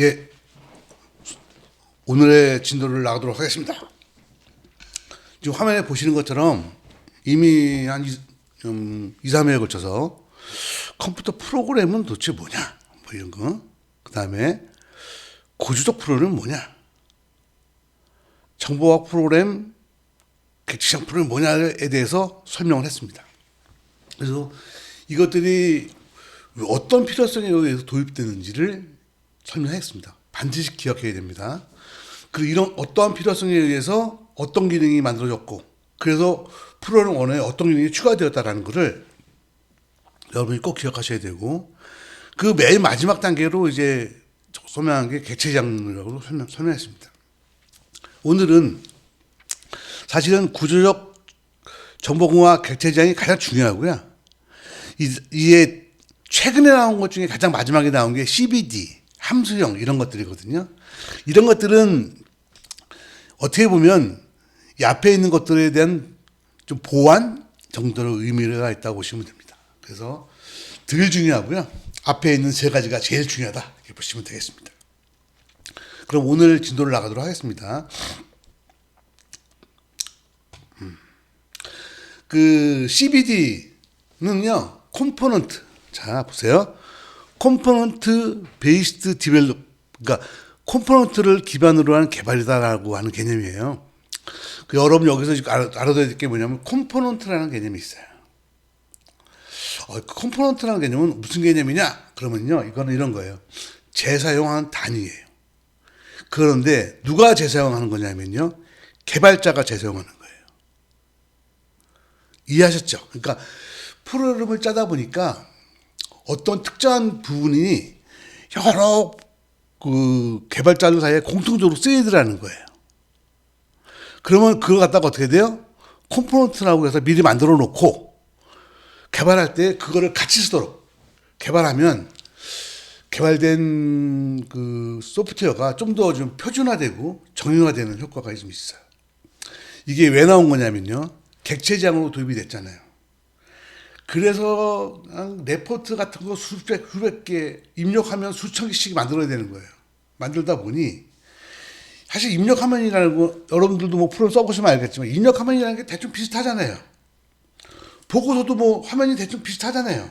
예, 오늘의 진도를 나가도록 하겠습니다. 지금 화면에 보시는 것처럼 이미 한 3회에 걸쳐서 컴퓨터 프로그램은 도대체 뭐냐, 뭐 이런 거. 그 다음에 고주적 프로그램은 뭐냐, 정보화학 프로그램, 객체시장 프로그램 뭐냐에 대해서 설명을 했습니다. 그래서 이것들이 어떤 필요성에 의해서 도입되는지를 설명했습니다. 반드시 기억해야 됩니다. 그리고 이런 어떠한 필요성에 의해서 어떤 기능이 만들어졌고, 그래서 프로그램 원에 어떤 기능이 추가되었다라는 것을 여러분이 꼭 기억하셔야 되고, 그 맨 마지막 단계로 이제 설명한 게 객체장이라고 설명했습니다. 오늘은 사실은 구조적 정보공학 객체장이 가장 중요하고요. 이게 최근에 나온 것 중에 가장 마지막에 나온 게 CBD, 함수형 이런 것들이거든요. 이런 것들은 어떻게 보면 이 앞에 있는 것들에 대한 좀 보완 정도의 의미가 있다고 보시면 됩니다. 그래서 덜 중요하고요. 앞에 있는 세 가지가 제일 중요하다 이렇게 보시면 되겠습니다. 그럼 오늘 진도를 나가도록 하겠습니다. 그 CBD는요, 컴포넌트. 자, 보세요. 컴포넌트 베이스드 디벨롭, 그러니까 컴포넌트를 기반으로 한 개발이다라고 하는 개념이에요. 그 여러분 여기서 알아둬야 될 게 뭐냐면 컴포넌트라는 개념이 있어요. 그 컴포넌트라는 개념은 무슨 개념이냐? 그러면요, 이거는 이런 거예요. 재사용하는 단위예요. 그런데 누가 재사용하는 거냐면요, 개발자가 재사용하는 거예요. 이해하셨죠? 그러니까 프로그램을 짜다 보니까 어떤 특정한 부분이 여러 그 개발자들 사이에 공통적으로 쓰이더라는 거예요. 그러면 그걸 갖다가 어떻게 돼요? 컴포넌트라고 해서 미리 만들어 놓고 개발할 때 그거를 같이 쓰도록 개발하면 개발된 그 소프트웨어가 좀 더 좀 표준화되고 정형화되는 효과가 좀 있어요. 이게 왜 나온 거냐면요, 객체장으로 도입이 됐잖아요. 그래서 레포트 같은 거 수백 개 입력하면 수천 개씩 만들어야 되는 거예요. 만들다 보니 사실 입력화면이라는 거 여러분들도 뭐 프로 써보시면 알겠지만 입력화면이라는 게 대충 비슷하잖아요. 보고서도 뭐 화면이 대충 비슷하잖아요.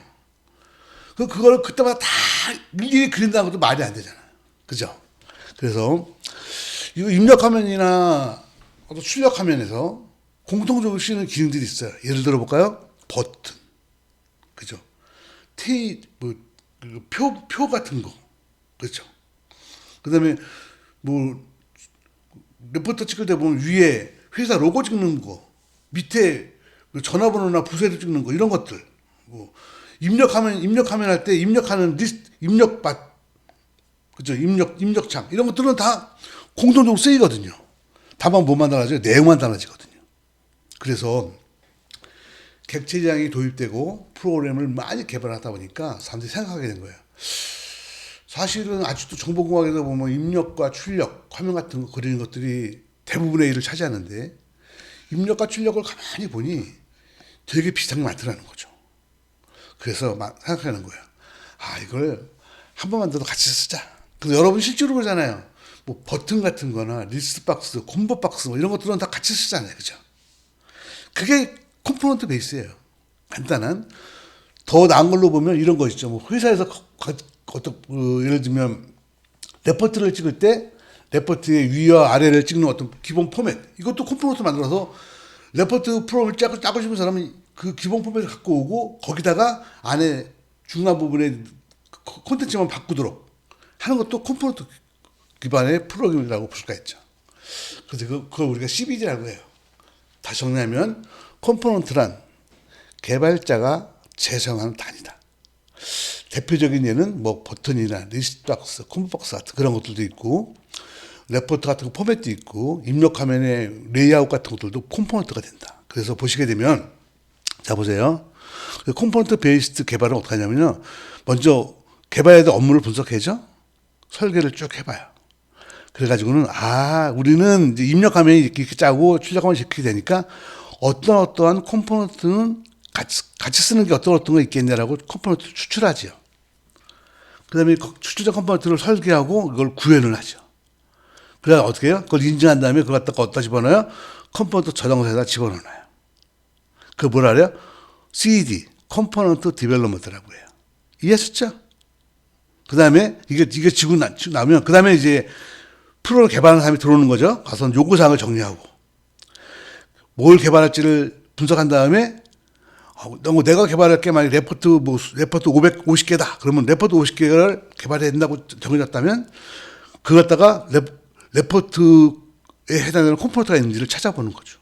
그걸 그때마다 다 일일이 그린다는 것도 말이 안 되잖아요. 그죠? 그래서 이 입력화면이나 출력화면에서 공통적으로 쓰이는 기능들이 있어요. 예를 들어 볼까요? 버튼. 그죠? 표 같은 거. 그렇죠? 그 다음에, 레포터 찍을 때 보면 위에 회사 로고 찍는 거, 밑에 전화번호나 부세를 찍는 거, 이런 것들. 입력하면 할 때 입력하는 리스트, 입력밭, 그죠? 입력창. 이런 것들은 다 공통적으로 쓰이거든요. 다만 뭐만 달라져요? 내용만 달라지거든요. 그래서 객체장이 도입되고 프로그램을 많이 개발하다 보니까 사람들이 생각하게 된 거예요. 사실은 아직도 정보공학에서 보면 입력과 출력, 화면 같은 거 그리는 것들이 대부분의 일을 차지하는데 입력과 출력을 가만히 보니 되게 비슷한 게 많더라는 거죠. 그래서 생각하는 거예요. 이걸 한 번만 더 같이 쓰자. 그래서 여러분 실제로 그러잖아요. 뭐 버튼 같은 거나 리스트 박스, 콤보 박스 뭐 이런 것들은 다 같이 쓰잖아요. 그죠? 그게 컴포넌트 베이스예요. 간단한. 더 나은 걸로 보면 이런 거 있죠. 뭐 회사에서 예를 들면 레포트를 찍을 때 레포트의 위와 아래를 찍는 어떤 기본 포맷, 이것도 컴포넌트 만들어서 레포트 프로그램을 짜고 싶은 사람은 그 기본 포맷을 갖고 오고 거기다가 안에 중간 부분에 콘텐츠만 바꾸도록 하는 것도 컴포넌트 기반의 프로그램이라고 볼 수가 있죠. 그래서 그걸 우리가 CBD라고 해요. 다시 정리하면 컴포넌트란 개발자가 재사용하는 단위다. 대표적인 예는 뭐 버튼이나 리스트 박스, 콤보 박스 같은 그런 것들도 있고, 레포트 같은 거 포맷도 있고, 입력화면의 레이아웃 같은 것들도 컴포넌트가 된다. 그래서 보시게 되면, 자 보세요. 컴포넌트 베이스드 개발은 어떻게 하냐면요, 먼저 개발해야 될 업무를 분석해죠. 설계를 쭉 해봐요. 그래가지고는 우리는 이제 입력화면이 이렇게 짜고 출력하면 이렇게 되니까 어떠한 컴포넌트는 같이 쓰는 게 어떤 거 있겠냐라고 컴포넌트를 추출하지요. 그다음에 출처자 컴포넌트를 설계하고 이걸 구현을 하죠. 그래야 어떻게 해요? 그걸 인증한 다음에 그걸 갖다가 어디다 집어넣어요? 컴포넌트 저장소에다 집어넣어요. 그 뭐라 그래요? CED, 컴포넌트 디벨롭먼트라고 해요. 이해하셨죠? 그 다음에 이게 지고 나면 그 다음에 이제 프로를 개발하는 사람이 들어오는 거죠. 가서 요구사항을 정리하고 뭘 개발할지를 분석한 다음에 너무 내가 개발할 게 만약 레포트 550개다. 그러면 레포트 50개를 개발해야 된다고 정해졌다면 그걸 갖다가 레포트에 해당되는 컴포넌트가 있는지를 찾아보는 거죠.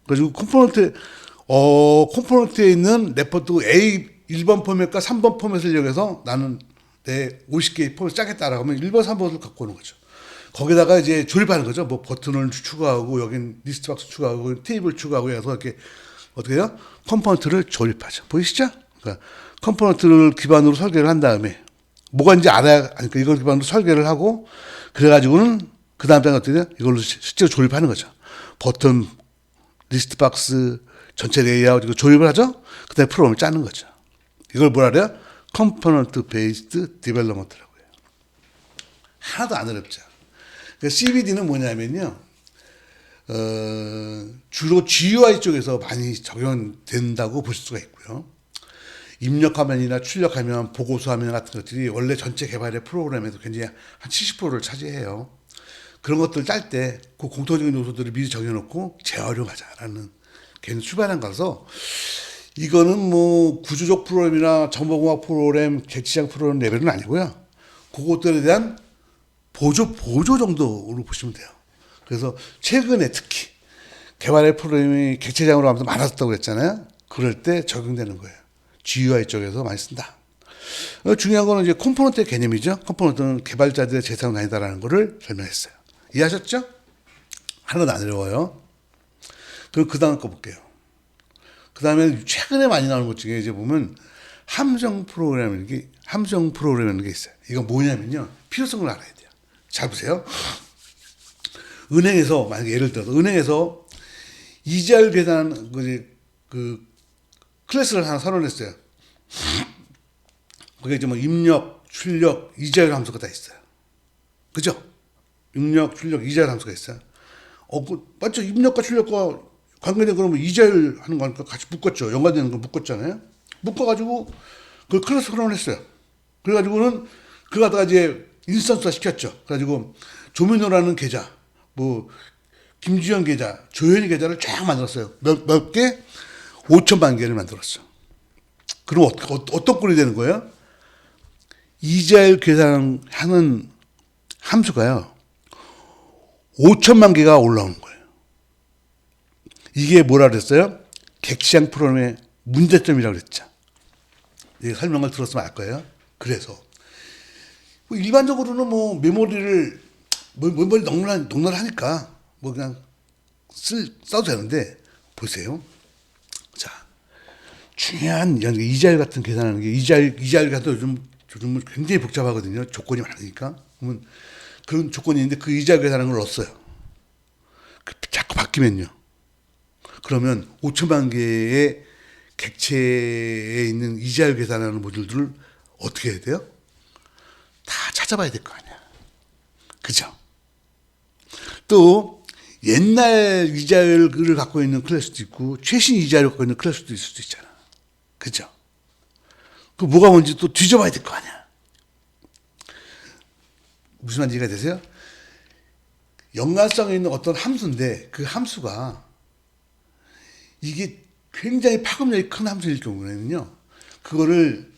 그리고 컴포넌트에 있는 레포트 A 1번 포맷과 3번 포맷을 이용해서 나는 내 50개의 포맷을 짜겠다라고 하면 1번, 3번을 갖고 오는 거죠. 거기다가 이제 조립하는 거죠. 뭐 버튼을 추가하고 여긴 리스트 박스 추가하고 테이블 추가하고 해서 이렇게 어떻게 해요? 컴포넌트를 조립하죠. 보이시죠? 그러니까 컴포넌트를 기반으로 설계를 한 다음에 뭐가 이제 알아야, 그러니까 이걸 기반으로 설계를 하고 그래가지고는 그 다음 장에 어떻게 돼요? 이걸로 실제로 조립하는 거죠. 버튼, 리스트 박스, 전체 레이아웃 이거 조립을 하죠. 그다음에 프로그램을 짜는 거죠. 이걸 뭐라 그래요? 컴포넌트 베이스드 디벨롭먼트라고 해요. 하나도 안 어렵죠. 그러니까 CBD는 뭐냐면요. 주로 GUI 쪽에서 많이 적용된다고 볼 수가 있고요. 입력화면이나 출력화면, 보고서화면 같은 것들이 원래 전체 개발의 프로그램에서 굉장히 한 70%를 차지해요. 그런 것들 짤 때 그 공통적인 요소들을 미리 정해놓고 재활용하자라는 개념 출발한 거라서 이거는 뭐 구조적 프로그램이나 정보공학 프로그램, 객지장 프로그램 레벨은 아니고요. 그것들에 대한 보조 정도로 보시면 돼요. 그래서 최근에 특히 개발의 프로그램이 객체장으로 하면서 많아졌다고 그랬잖아요. 그럴 때 적용되는 거예요. GUI 쪽에서 많이 쓴다. 중요한 거는 이제 컴포넌트의 개념이죠. 컴포넌트는 개발자들의 재산은 아니다라는 거를 설명했어요. 이해하셨죠? 하나도 안 어려워요. 그럼 그 다음 거 볼게요. 그 다음에 최근에 많이 나오는 것 중에 이제 보면 함정 프로그램이라는 게 있어요. 이건 뭐냐면요. 필요성을 알아야 돼요. 잘 보세요. 은행에서, 만약에 예를 들어서 은행에서 이자율 계산, 그 클래스를 하나 선언했어요. 그게 이제 뭐 입력, 출력, 이자율 함수가 다 있어요. 그죠? 입력, 출력, 이자율 함수가 있어요. 맞죠? 입력과 출력과 관계된 그러면 이자율 하는 거니까 같이 묶었죠. 연관되는 거 묶었잖아요. 묶어가지고 그 클래스 선언을 했어요. 그래가지고는 그거 갖다가 이제 인스턴스화 시켰죠. 그래가지고 조민호라는 계좌, 뭐 김주현 계좌, 조현희 계좌를 쫙 만들었어요. 몇 개? 5천만 개를 만들었어. 그럼 어떤 꼴이 되는 거예요? 이자율 계산하는 함수가요. 5천만 개가 올라오는 거예요. 이게 뭐라 그랬어요? 객시장 프로그램의 문제점이라고 그랬죠. 이 설명을 들었으면 알 거예요. 그래서 일반적으로는 뭐 메모리를 넉넉하니까 뭐 그냥 써도 되는데 보세요. 자, 중요한 이자율 같은 계산하는 게 이자율 같은 요즘 굉장히 복잡하거든요. 조건이 많으니까. 그러면 그런 조건이 있는데 그 이자율 계산하는 걸 넣었어요. 자꾸 바뀌면요. 그러면 5천만 개의 객체에 있는 이자율 계산하는 모듈들을 어떻게 해야 돼요? 다 찾아봐야 될 거 아니야. 그죠? 또 옛날 이자율을 갖고 있는 클래스도 있고 최신 이자율을 갖고 있는 클래스도 있을 수도 있잖아. 그죠? 그 뭐가 뭔지 또 뒤져봐야 될 거 아니야. 무슨 말인지 이해가 되세요? 연관성에 있는 어떤 함수인데 그 함수가 이게 굉장히 파급력이 큰 함수일 경우에는요. 그거를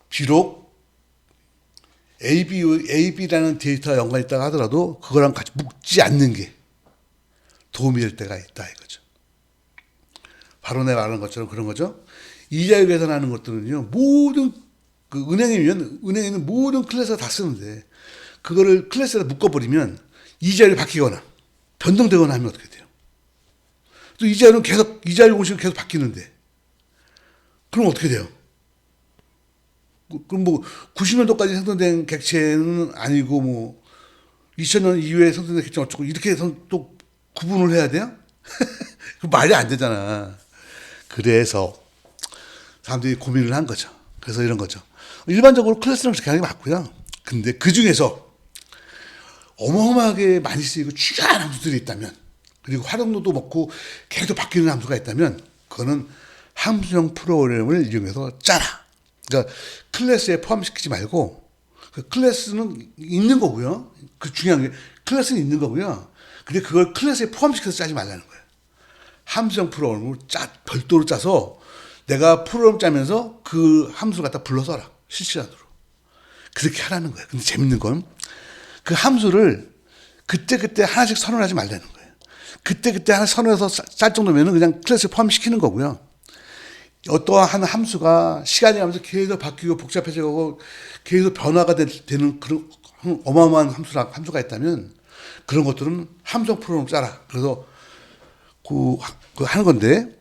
비록 AB라는 데이터가 연관이 있다고 하더라도 그거랑 같이 묶지 않는 게 도움이 될 때가 있다 이거죠. 바로 내가 말하는 것처럼 그런 거죠. 이자율 계산하는 것들은요. 모든 그 은행이면 은행에 있는 모든 클래스가 다 쓰는데 그거를 클래스에다 묶어버리면 이자율이 바뀌거나 변동되거나 하면 어떻게 돼요? 또 이자율 공식은 계속 바뀌는데 그럼 어떻게 돼요? 그럼 뭐 90년도까지 생성된 객체는 아니고 뭐 2000년 이후에 생성된 객체 어쩌고 이렇게 해서 또 구분을 해야 돼요? 그 말이 안 되잖아. 그래서 사람들이 고민을 한 거죠. 그래서 이런 거죠. 일반적으로 클래스는 그렇게 하는 게 맞고요. 근데 그 중에서 어마어마하게 많이 쓰이고 중요한 함수들이 있다면, 그리고 활용도도 먹고 계속 바뀌는 함수가 있다면, 그거는 함수형 프로그램을 이용해서 짜라. 그러니까 클래스에 포함시키지 말고, 그 클래스는 있는 거고요. 그 중요한 게 클래스는 있는 거고요. 근데 그걸 클래스에 포함시켜서 짜지 말라는 거예요. 함수형 프로그램을 별도로 짜서 내가 프로그램 짜면서 그 함수를 갖다 불러 써라. 실시간으로. 그렇게 하라는 거예요. 근데 재밌는 건 그 함수를 그때그때 하나씩 선언하지 말라는 거예요. 그때그때 하나 선언해서 짤 정도면 그냥 클래스에 포함시키는 거고요. 어떠한 함수가 시간이 가면서 계속 바뀌고 복잡해져가고 계속 변화가 되는 그런 어마어마한 함수가 있다면 그런 것들은 함수형 프로그램 짜라. 그래서 그 하는 건데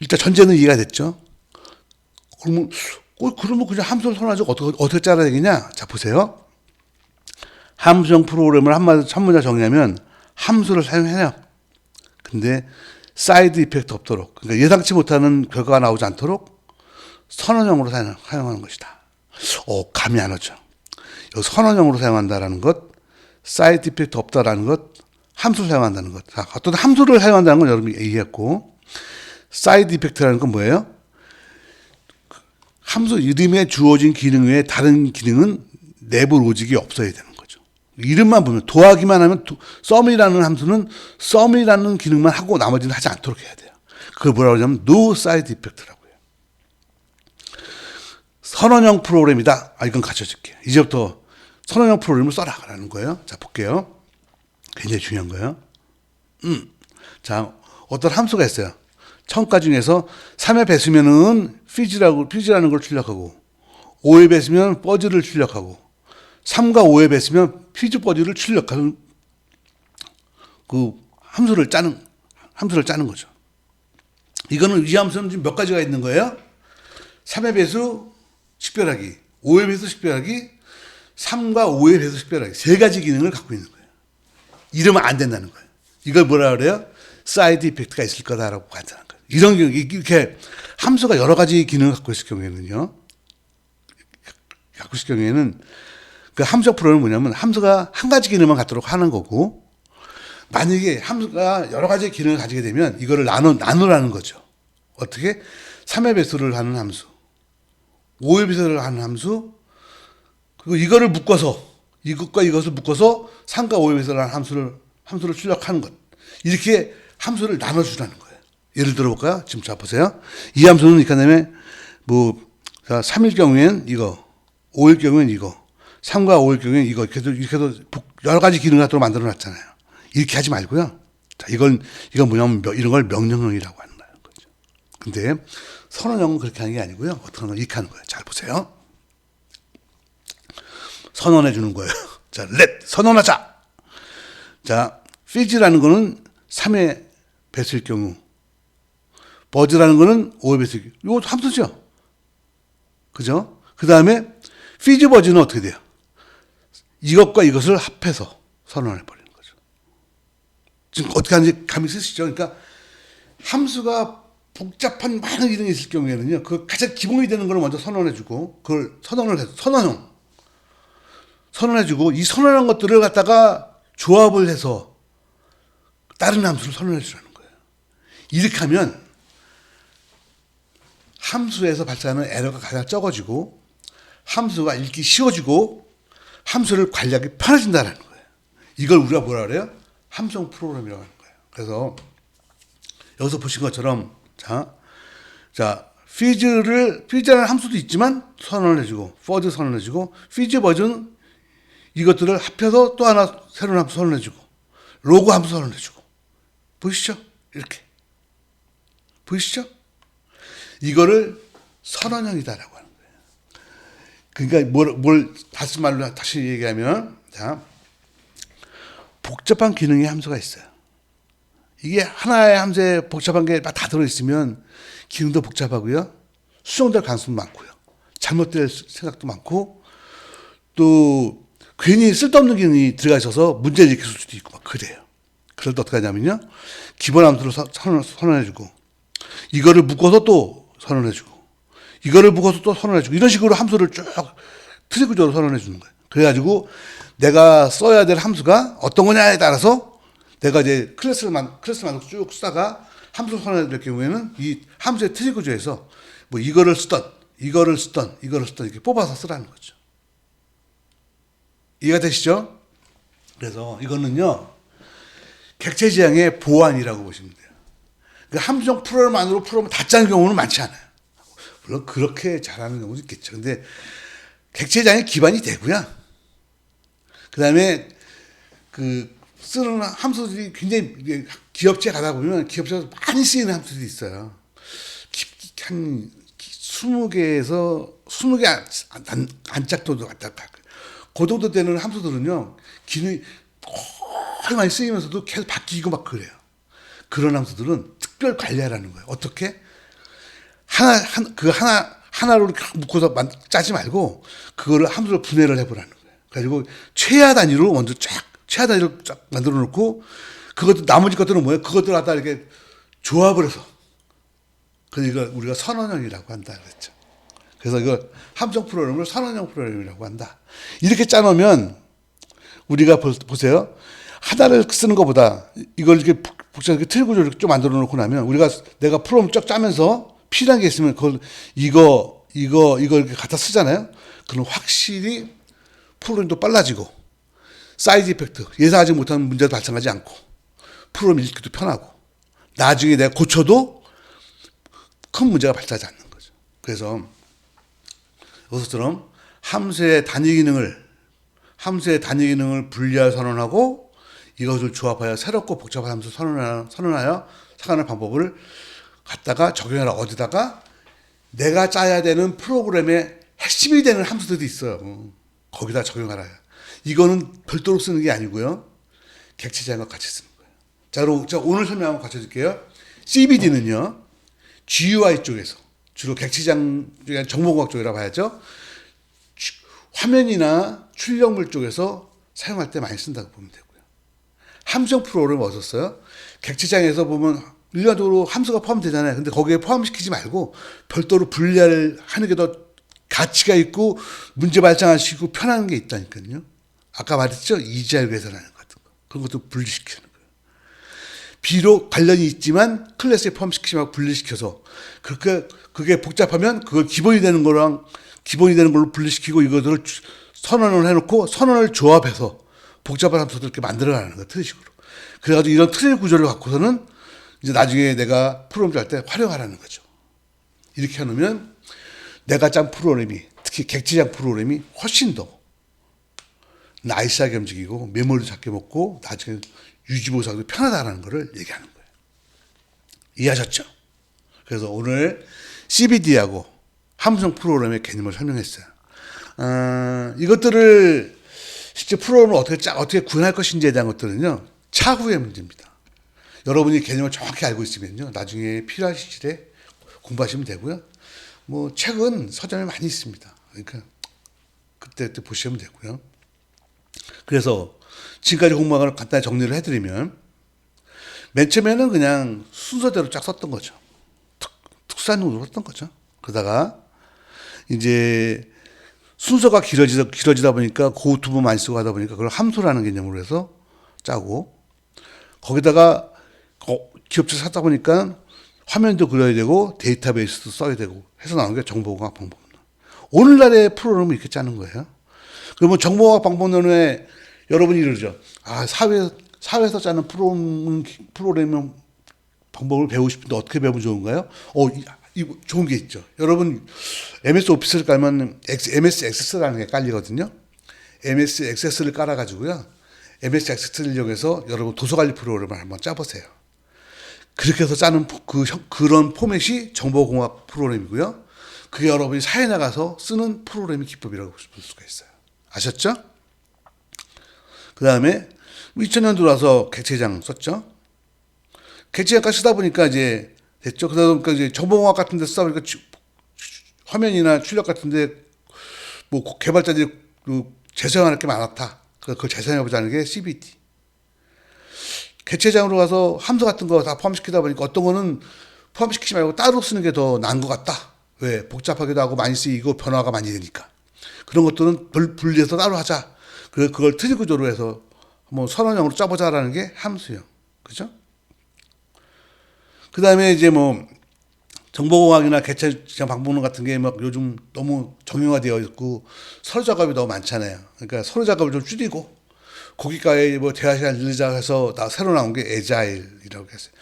일단 전제는 이해가 됐죠. 그러면 그냥 함수를 선언하지 어떻게 짜야 되겠냐? 자, 보세요. 함수형 프로그램을 한 문장 정의하면 함수를 사용해요. 근데 사이드 이펙트 없도록, 그러니까 예상치 못하는 결과가 나오지 않도록 선언형으로 사용하는 것이다. 감이 안 오죠. 여기 선언형으로 사용한다라는 것, 사이드 이펙트 없다라는 것, 함수를 사용한다는 것. 자, 어떤 함수를 사용한다는 건 여러분이 이해했고, 사이드 이펙트라는 건 뭐예요? 함수 이름에 주어진 기능 외에 다른 기능은 내부 로직이 없어야 되는 거죠. 이름만 보면 더하기만 하면 썸이라는 함수는 썸이라는 기능만 하고 나머지는 하지 않도록 해야 돼요. 그걸 뭐라고 하냐면 no side effect라고 해요. 선언형 프로그램이다. 이건 가르쳐줄게요. 이제부터 선언형 프로그램을 써라라는 거예요. 자, 볼게요. 굉장히 중요한 거예요. 자, 어떤 함수가 있어요. 처음과 중에서 3의 배수면은 피지라는 걸 출력하고 5의 배수면 버즈를 출력하고 3과 5의 배수면 피즈 버즈를 출력하는 그 함수를 짜는 거죠. 이 함수는 지금 몇 가지가 있는 거예요? 3의 배수 식별하기, 5의 배수 식별하기, 3과 5의 배수 식별하기 세 가지 기능을 갖고 있는 거예요. 이러면 안 된다는 거예요. 이걸 뭐라 그래요? 사이드 이펙트가 있을 거다라고 간단한 거예요. 이렇게 함수가 여러 가지 기능을 갖고 있을 경우에는 그 함수적 프로그램은 뭐냐면 함수가 한 가지 기능만 갖도록 하는 거고, 만약에 함수가 여러 가지 기능을 가지게 되면 이거를 나누라는 거죠. 어떻게? 3의 배수를 하는 함수, 5의 배수를 하는 함수, 그리고 이거를 묶어서 이것과 이것을 묶어서 3과 5의 배수를 하는 함수를 출력하는 것. 이렇게 함수를 나눠주라는 거예요. 예를 들어볼까요? 지금 자, 보세요. 이 함수는 이렇게 하면, 3일 경우에는 이거, 5일 경우에는 이거, 3과 5일 경우에는 이거, 이렇게 해서 여러 가지 기능을 갖도록 만들어 놨잖아요. 이렇게 하지 말고요. 자, 이건 뭐냐면, 이런 걸 명령형이라고 하는 거죠. 근데, 선언형은 그렇게 하는 게 아니고요. 어떻게 하는 거, 이렇게 하는 거예요. 잘 보세요. 선언해 주는 거예요. 자, 선언하자! 자, 피즈라는 거는 3의 배수일 경우, 버즈라는 거는 5의 배수일 경우. 이거 함수죠. 그죠? 그 다음에 피즈 버즈는 어떻게 돼요? 이것과 이것을 합해서 선언해 버리는 거죠. 지금 어떻게 하는지 감이 쓰시죠? 그러니까 함수가 복잡한 많은 기능이 있을 경우에는요, 그 가장 기본이 되는 걸 먼저 선언해 주고, 그걸 선언해 주고, 이 선언한 것들을 갖다가 조합을 해서 다른 함수를 선언해 주라는 거예요. 이렇게 하면 함수에서 발생하는 에러가 가장 적어지고 함수가 읽기 쉬워지고 함수를 관리하기 편해진다는 거예요. 이걸 우리가 뭐라 그래요? 함수형 프로그램이라고 하는 거예요. 그래서 여기서 보신 것처럼 피즈라는 함수도 있지만 선언을 해주고, 버즈 선언을 해주고, 피즈 버즈는 이것들을 합해서 또 하나 새로운 함수 선언을 해주고, 로그 함수 선언을 해주고. 보이시죠? 이렇게. 보이시죠? 이거를 선언형이다라고 하는 거예요. 그러니까 다시 얘기하면, 자, 복잡한 기능의 함수가 있어요. 이게 하나의 함수에 복잡한 게 다 들어있으면 기능도 복잡하고요. 수정될 가능성도 많고요. 잘못될 생각도 많고, 또 괜히 쓸데없는 기능이 들어가 있어서 문제를 일으킬 수도 있고 막 그래요. 그럴 때 어떻게 하냐면요. 기본 함수를 선언해주고, 이거를 묶어서 또 선언해주고, 이거를 보고서 또 선언해주고 이런 식으로 함수를 쭉 트리 구조로 선언해주는 거예요. 그래가지고 내가 써야 될 함수가 어떤 거냐에 따라서 내가 이제 클래스를 만들어서 쭉 쓰다가 함수 선언해야 될 경우에는 이 함수의 트리 구조에서 뭐 이거를 쓰던 이렇게 뽑아서 쓰라는 거죠. 이해가 되시죠? 그래서 이거는요 객체 지향의 보완이라고 보시면 돼요. 그러니까 함수적 프로그램만으로 프로그램을 다 짜는 경우는 많지 않아요. 물론 그렇게 잘하는 경우도 있겠죠. 근데 객체 지향의 기반이 되고요. 그 다음에 그 쓰는 함수들이 굉장히 기업체에 가다 보면 기업체에서 많이 쓰이는 함수들이 있어요. 한 20개에서 20개 안짝도도 왔다 갔다. 그 정도 되는 함수들은요, 기능이 거의 많이 쓰이면서도 계속 바뀌고 막 그래요. 그런 함수들은 특별 관리하라는 거예요. 어떻게? 하나로 이렇게 묶어서 짜지 말고, 그거를 함수를 분해를 해보라는 거예요. 그래가지고 최하 단위로 먼저 최하 단위로 쫙 만들어 놓고, 그것도, 나머지 것들은 뭐예요? 그것들 갖다 이렇게 조합을 해서. 그래서 이걸 우리가 선언형이라고 한다 그랬죠. 그래서 이걸 함수적 프로그램을 선언형 프로그램이라고 한다. 이렇게 짜놓으면 우리가 보세요. 하나를 쓰는 것보다 이걸 이렇게 복잡하게 틀 구조를 좀 만들어 놓고 나면 내가 프로그램 쫙 짜면서 필요한 게 있으면 그걸 이거 이렇게 갖다 쓰잖아요. 그럼 확실히 프로그램도 빨라지고 사이즈 이펙트 예상하지 못한 문제도 발생하지 않고 프로그램 읽기도 편하고 나중에 내가 고쳐도 큰 문제가 발생하지 않는 거죠. 그래서 이것처럼 함수의 단위 기능을 분리하여 선언하고 이것을 조합하여 새롭고 복잡한 함수 선언하여 사용하는 방법을 갖다가 적용해라. 어디다가 내가 짜야 되는 프로그램의 핵심이 되는 함수들이 있어요. 거기다 적용하라. 이거는 별도로 쓰는 게 아니고요. 객체 지향과 같이 쓰는 거예요. 자, 그럼 오늘 설명 한번 같이 해줄게요. CBD는요. GUI 쪽에서 주로 객체 지향 쪽에 정보공학 쪽이라 봐야죠. 화면이나 출력물 쪽에서 사용할 때 많이 쓴다고 보면 되고요. 함수적 프로그램을 어디서 써요? 객체 지향에서 보면 일반적으로 함수가 포함되잖아요. 근데 거기에 포함시키지 말고 별도로 분리를 하는 게 더 가치가 있고 문제 발생하시고 편한 게 있다니까요. 아까 말했죠? 이지알 계산하는 것 같은 거. 그런 것도 분리시키는 거예요. 비록 관련이 있지만 클래스에 포함시키지 말고 분리시켜서 그게 복잡하면 그걸 기본이 되는 걸로 분리시키고 이것들을 선언을 해놓고 선언을 조합해서 복잡한 함수들 이렇게 만들어가는 거예요. 트리식으로. 그래가지고 이런 트리 구조를 갖고서는 이제 나중에 내가 프로그램 짤 때 활용하라는 거죠. 이렇게 해놓으면 내가 짠 프로그램이 특히 객체장 프로그램이 훨씬 더 나이스하게 움직이고 메모리도 작게 먹고 나중에 유지보수하기도 편하다는 것을 얘기하는 거예요. 이해하셨죠? 그래서 오늘 CBD하고 함수적 프로그램의 개념을 설명했어요. 이것들을 실제 프로그램을 어떻게 구현할 것인지에 대한 것들은요, 차후의 문제입니다. 여러분이 개념을 정확히 알고 있으면요, 나중에 필요한 시절에 공부하시면 되고요. 뭐, 책은 서점에 많이 있습니다. 그러니까, 그때 보시면 되고요. 그래서, 지금까지 공부한 걸 간단히 정리를 해드리면, 맨 처음에는 그냥 순서대로 쫙 썼던 거죠. 특수한용으로 썼던 거죠. 그러다가, 이제, 순서가 길어지다 보니까 고투부 많이 쓰고 하다 보니까 그걸 함수라는 개념으로 해서 짜고, 거기다가 기업체 사다 보니까 화면도 그려야 되고 데이터베이스도 써야 되고 해서 나온 게 정보공학 방법론. 오늘날의 프로그램은 이렇게 짜는 거예요. 그러면 정보공학 방법론에 여러분이 이러죠. 사회에서 짜는 프로그램 방법을 배우고 싶은데 어떻게 배우면 좋은가요? 이거 좋은 게 있죠. 여러분 MS 오피스를 깔면 MS 액세스라는 게 깔리거든요. MS 액세스를 깔아가지고요. MS 액세스를 이용해서 여러분 도서관리 프로그램을 한번 짜보세요. 그렇게 해서 짜는 그런 포맷이 정보공학 프로그램이고요. 그게 여러분이 사회 나가서 쓰는 프로그램의 기법이라고 볼 수가 있어요. 아셨죠? 그 다음에 2000년 들어와서 객체장 썼죠. 객체장까지 쓰다 보니까 이제 됐죠. 그러다 보니까 이제 정보공학 같은 데 쓰다 보니까 화면이나 출력 같은 데 뭐 개발자들이 재사용할 게 많았다. 그걸 재사용해보자는 게 CBD. 객체장으로 가서 함수 같은 거 다 포함시키다 보니까 어떤 거는 포함시키지 말고 따로 쓰는 게 더 나은 것 같다. 왜? 복잡하기도 하고 많이 쓰이고 변화가 많이 되니까. 그런 것들은 분리해서 따로 하자. 그걸 트리 구조로 해서 한번 선언형으로 짜보자라는 게 함수형. 그죠? 그 다음에 이제 뭐, 정보공학이나 객체지향 방법론 같은 게 막 요즘 너무 정형화되어 있고 서류 작업이 너무 많잖아요. 그러니까 서류 작업을 좀 줄이고 거기까지 뭐 대화 시간 늘리자 해서 새로 나온 게 에자일이라고 했어요.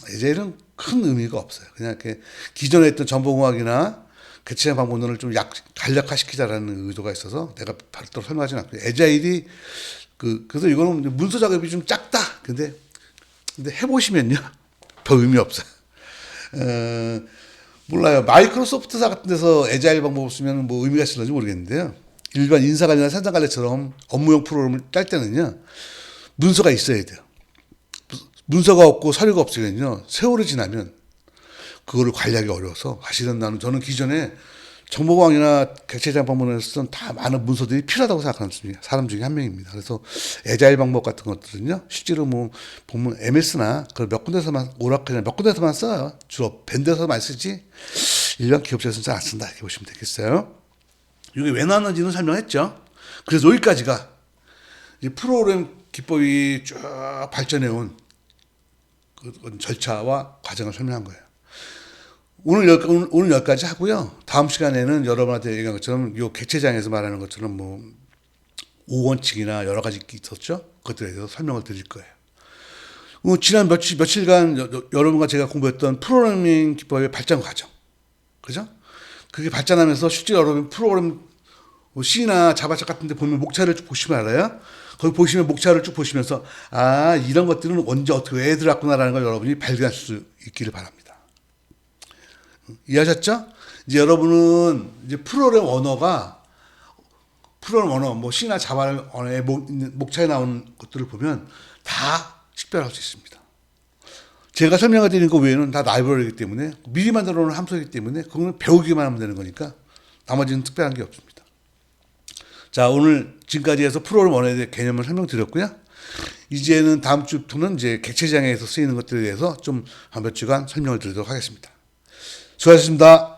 에자일은 큰 의미가 없어요. 그냥 이렇게 기존에 있던 정보공학이나 객체지향 방법론을 좀 간략화시키자라는 의도가 있어서 내가 별도로 설명하지는 않고 에자일이 그래서 이거는 문서 작업이 좀 작다. 근데 해보시면요 별 의미 없어요. 몰라요. 마이크로소프트사 같은 데서 에자일 방법을 쓰면 뭐 의미가 있을지 모르겠는데요. 일반 인사관리나 생산관리처럼 업무용 프로그램을 딸 때는요, 문서가 있어야 돼요. 문서가 없고 서류가 없으면요, 세월이 지나면 그거를 관리하기 어려워서 사실은 저는 기존에 정보공학이나 객체지향 방법론을 쓰던 다 많은 문서들이 필요하다고 생각하는 사람 중에 한 명입니다. 그래서 에자일 방법 같은 것들은요, 실제로 뭐 보면 MS나 그걸 몇 군데서만 오라클이나 몇 군데서만 써요. 주로 밴드에서 많이 쓰지 일반 기업체에서는 잘 안 쓴다 이렇게 보시면 되겠어요. 이게 왜 나왔는지는 설명했죠. 그래서 여기까지가 이 프로그램 기법이 쭉 발전해온 그 절차와 과정을 설명한 거예요. 오늘 여기까지 하고요. 다음 시간에는 여러분한테 얘기한 것처럼 요 객체지향에서 말하는 것처럼 뭐 5원칙이나 여러 가지 있었죠. 그것들에 대해서 설명을 드릴 거예요. 지난 며칠간 여러분과 제가 공부했던 프로그래밍 기법의 발전 과정. 그죠? 그게 발전하면서 실제 여러분 프로그램 C나 자바책 같은 데 보면 목차를 쭉 보시면 알아요. 거기 보시면 목차를 쭉 보시면서 이런 것들은 언제 어떻게 왜 들어갔구나라는 걸 여러분이 발견할 수 있기를 바랍니다. 이해하셨죠? 이제 여러분은 이제 프로그램 언어, 뭐 C나 자바 언어의 목차에 나오는 것들을 보면 다 식별할 수 있습니다. 제가 설명해 드린 거 외에는 다 라이브러리이기 때문에 미리 만들어 놓은 함수이기 때문에 그거는 배우기만 하면 되는 거니까 나머지는 특별한 게 없습니다. 자, 오늘 지금까지 해서 프로그램 언어에 대해 개념을 설명드렸고요. 이제는 다음 주부터는 이제 객체지향에서 쓰이는 것들에 대해서 좀 몇 주간 설명을 드리도록 하겠습니다. 수고하셨습니다.